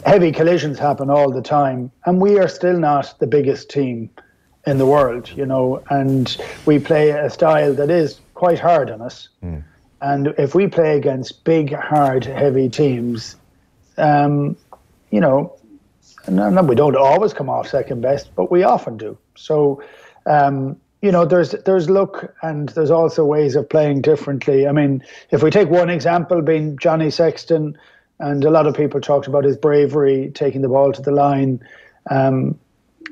heavy collisions happen all the time, and we are still not the biggest team in the world, you know, and we play a style that is quite hard on us. And if we play against big, hard, heavy teams, you know, and we don't always come off second best, but we often do. So, you know, there's luck, and there's also ways of playing differently. I mean, if we take one example being Johnny Sexton, and a lot of people talked about his bravery taking the ball to the line,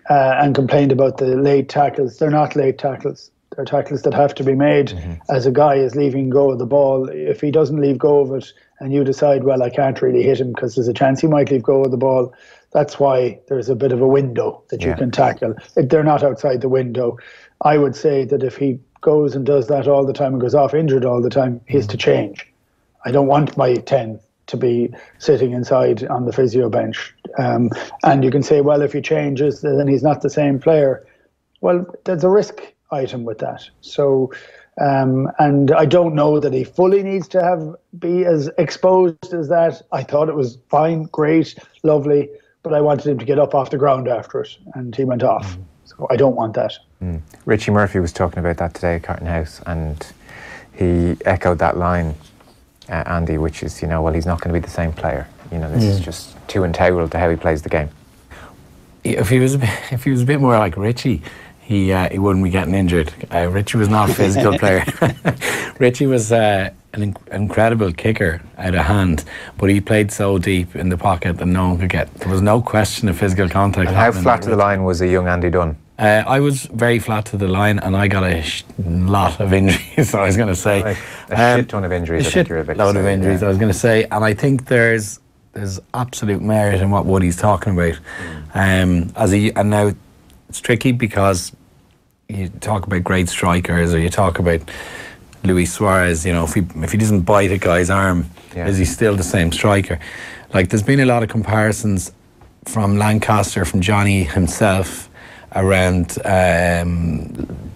and complained about the late tackles. They're not late tackles. They're tackles that have to be made as a guy is leaving go of the ball. If he doesn't leave go of it and you decide, well, I can't really hit him because there's a chance he might leave go of the ball, that's why there's a bit of a window that you can tackle. They're not outside the window. I would say that if he goes and does that all the time and goes off injured all the time, he has to change. I don't want my 10 to be sitting inside on the physio bench. And you can say, well, if he changes, then he's not the same player. Well, there's a risk item with that. So, and I don't know that he fully needs to be as exposed as that. I thought it was fine, great, lovely, but I wanted him to get up off the ground after it, and he went off. So I don't want that. Richie Murphy was talking about that today at Carton House, and he echoed that line, Andy, which is, you know, well, he's not going to be the same player. You know, this is just too integral to how he plays the game. If he was a bit more like Richie, he wouldn't be getting injured. Richie was not a physical player. Richie was an incredible kicker out of hand, but he played so deep in the pocket that no one could get. There was no question of physical contact. And how flat to the line was a young Andy Dunne? I was very flat to the line, and I got a lot of injuries. I was going to say a shit ton of injuries. A shit load of injuries. I was going to say, and I think there's absolute merit in what Woody's talking about. And now it's tricky because you talk about great strikers, or you talk about Luis Suarez. You know, if he doesn't bite a guy's arm, is he still the same striker? Like, there's been a lot of comparisons from Lancaster, from Johnny himself, around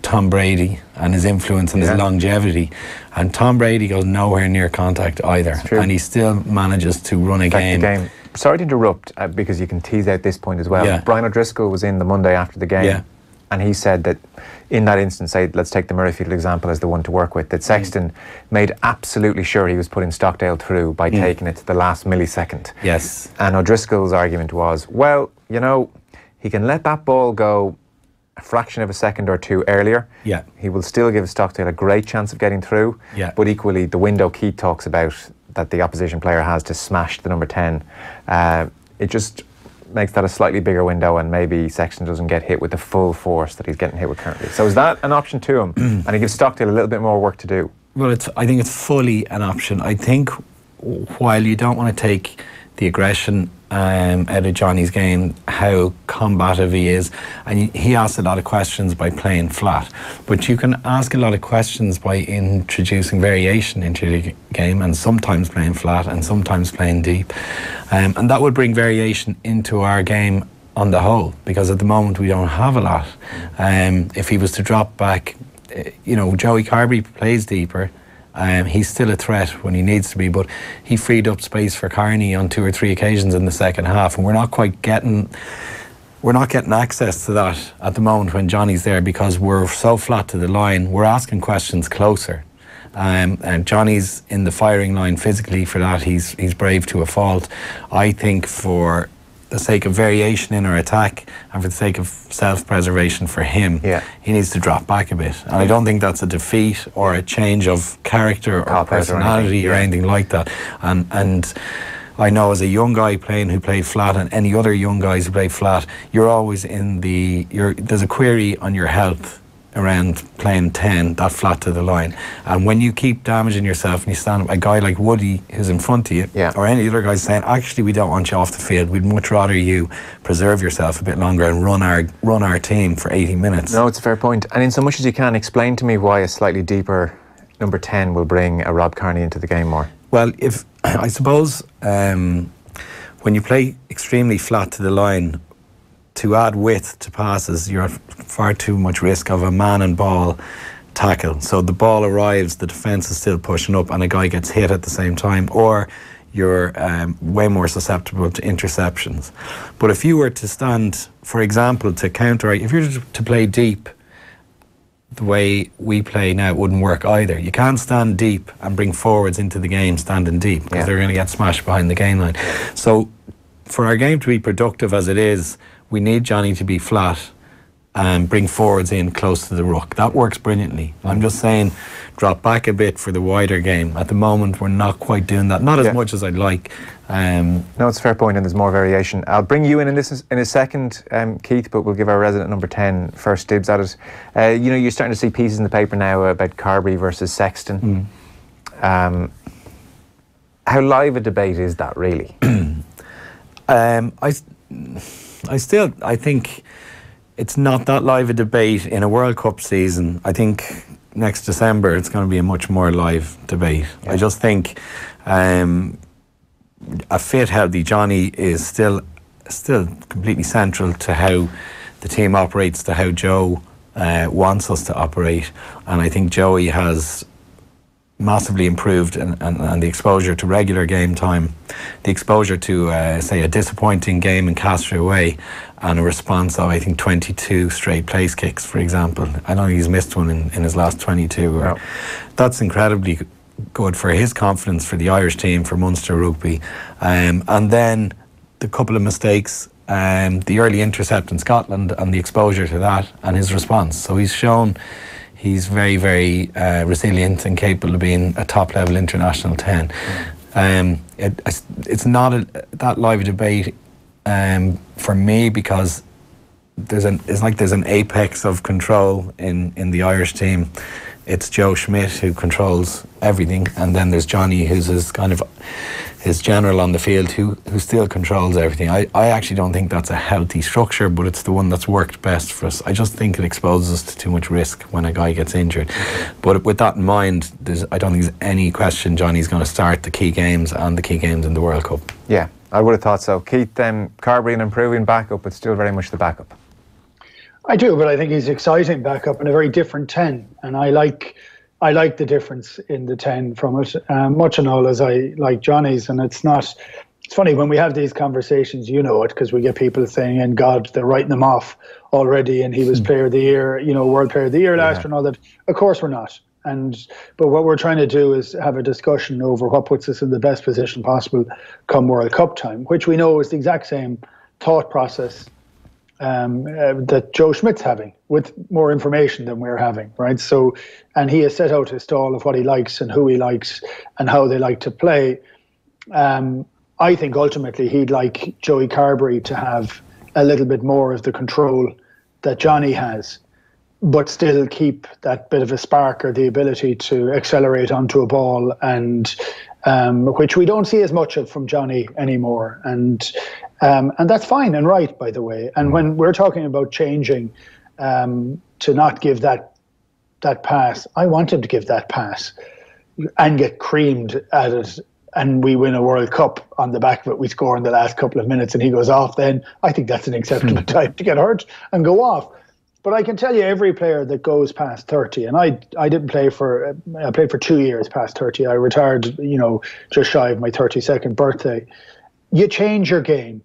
Tom Brady and his influence and his longevity, and Tom Brady goes nowhere near contact either, and he still manages to run a game. Sorry to interrupt, because you can tease out this point as well. Brian O'Driscoll was in the Monday after the game, and he said that in that instance, say, let's take the Murrayfield example as the one to work with, that Sexton made absolutely sure he was putting Stockdale through by taking it to the last millisecond. And O'Driscoll's argument was, well, you know, he can let that ball go a fraction of a second or two earlier. He will still give Stockdale a great chance of getting through. But equally, the window Keith talks about that the opposition player has to smash the number 10, it just makes that a slightly bigger window, and maybe Sexton doesn't get hit with the full force that he's getting hit with currently. So is that an option to him? And he gives Stockdale a little bit more work to do? Well, I think it's fully an option. I think while you don't want to take the aggression out of Johnny's game, how combative he is, and he asks a lot of questions by playing flat, but you can ask a lot of questions by introducing variation into the game, and sometimes playing flat and sometimes playing deep, and that would bring variation into our game on the whole, because at the moment we don't have a lot. If he was to drop back, you know, Joey Carberry plays deeper. He's still a threat when he needs to be, but he freed up space for Kearney on 2 or 3 occasions in the second half, and we're not getting access to that at the moment when Johnny's there, because we're so flat to the line. We're asking questions closer, and Johnny's in the firing line physically for that. He's brave to a fault. I think for the sake of variation in our attack and for the sake of self-preservation for him, he needs to drop back a bit. And I don't think that's a defeat or a change of character or personality or anything like that. And I know as a young guy who played flat, and any other young guys who play flat, you're always there's a query on your health around playing 10, that flat to the line. And when you keep damaging yourself and you stand up, a guy like Woody who's in front of you, or any other guy saying, actually, we don't want you off the field, we'd much rather you preserve yourself a bit longer and run our team for 80 minutes. No, it's a fair point. And in so much as you can, explain to me why a slightly deeper number 10 will bring a Rob Kearney into the game more. Well, I suppose when you play extremely flat to the line, to add width to passes, you're at far too much risk of a man and ball tackle. So the ball arrives, the defence is still pushing up, and a guy gets hit at the same time. Or you're way more susceptible to interceptions. But if you were to stand, for example, to counter, if you were to play deep, the way we play now, it wouldn't work either. You can't stand deep and bring forwards into the game standing deep, because they're going to get smashed behind the gain line. So for our game to be productive as it is, we need Johnny to be flat and bring forwards in close to the ruck. That works brilliantly. I'm just saying, drop back a bit for the wider game. At the moment, we're not quite doing that. Not as much as I'd like. No, it's a fair point, and there's more variation. I'll bring you in this in a second, Keith, but we'll give our resident number 10 first dibs at it. You know, you're starting to see pieces in the paper now about Carberry versus Sexton. How live a debate is that, really? I think it's not that live a debate in a World Cup season. I think next December it's going to be a much more live debate. I just think a fit, healthy Johnny is still completely central to how the team operates, to how Joe wants us to operate. And I think Joey has massively improved, and the exposure to regular game time, the exposure to say a disappointing game in Castro away, and a response of I think 22 straight place kicks, for example. I know he's missed one in his last 22. That's incredibly good for his confidence, for the Irish team, for Munster rugby. And then the couple of mistakes, the early intercept in Scotland and the exposure to that and his response. So he's shown he's very, very resilient and capable of being a top-level international 10. It's not that live a debate for me, because there's an apex of control in the Irish team. It's Joe Schmidt who controls everything, and then there's Johnny, who's his general on the field, who still controls everything. I actually don't think that's a healthy structure, but it's the one that's worked best for us. I just think it exposes us to too much risk when a guy gets injured. But with that in mind, I don't think there's any question Johnny's going to start the key games and the key games in the World Cup. Yeah, I would have thought so. Keith, Carberry an improving backup, but still very much the backup. I do, but I think he's exciting backup and a very different 10, and I like the difference in the 10 from it, much and all as I like Johnny's. And it's funny when we have these conversations, you know it, because we get people saying, and God, they're writing them off already, and he was Player of the Year, World Player of the Year last year and all that. Of course we're not. But what we're trying to do is have a discussion over what puts us in the best position possible come World Cup time, which we know is the exact same thought process that Joe Schmidt's having, with more information than we're having, right? So, and he has set out his stall of what he likes and who he likes and how they like to play. I think ultimately he'd like Joey Carberry to have a little bit more of the control that Johnny has, but still keep that bit of a spark or the ability to accelerate onto a ball, and which we don't see as much of from Johnny anymore. And that's fine and right, by the way. And when we're talking about changing to not give that pass, I want him to give that pass and get creamed at it, and we win a World Cup on the back of it. We score in the last couple of minutes and he goes off, then I think that's an acceptable time to get hurt and go off. But I can tell you, every player that goes past 30, and I didn't play I played for 2 years past 30. I retired, just shy of my 32nd birthday. You change your game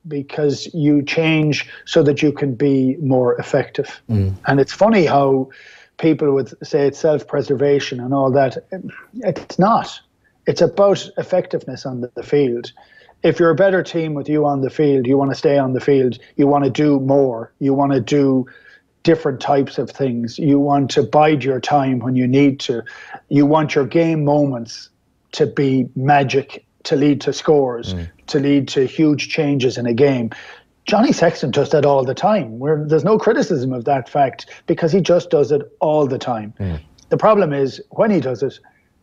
because you change so that you can be more effective. And it's funny how people would say it's self-preservation and all that. It's not. It's about effectiveness on the field. If you're a better team with you on the field, you want to stay on the field, you want to do more, you want to do different types of things, you want to bide your time when you need to, you want your game moments to be magic, to lead to scores, to lead to huge changes in a game. Johnny Sexton does that all the time. There's no criticism of that fact, because he just does it all the time. The problem is, when he does it,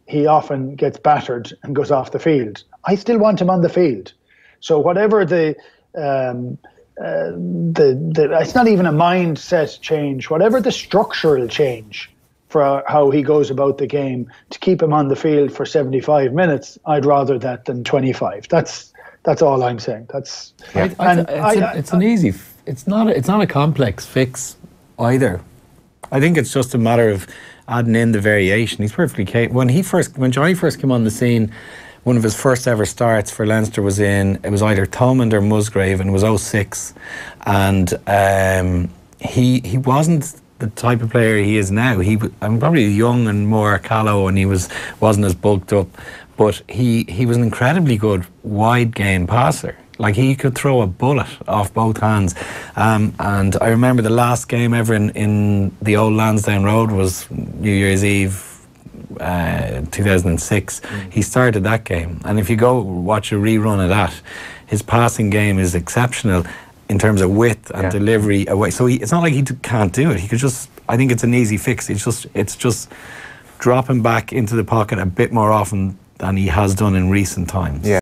he often gets battered and goes off the field. I still want him on the field. So whatever it's not even a mindset change, whatever the structural change for how he goes about the game to keep him on the field for 75 minutes, I'd rather that than 25. That's all I'm saying. It's not a complex fix either. I think it's just a matter of adding in the variation. He's perfectly capable. When Johnny first came on the scene, one of his first ever starts for Leinster was it was either Thomond or Musgrave, and it was 06. And he wasn't the type of player he is now. I'm probably young and more callow, and he wasn't as bulked up, but he was an incredibly good wide game passer. Like, he could throw a bullet off both hands. And I remember the last game ever in the old Lansdowne Road was New Year's Eve 2006. He started that game, and if you go watch a rerun of that, his passing game is exceptional in terms of width and delivery away. So it's not like he can't do it. He could just, I think it's an easy fix. It's just dropping back into the pocket a bit more often than he has done in recent times. Yeah.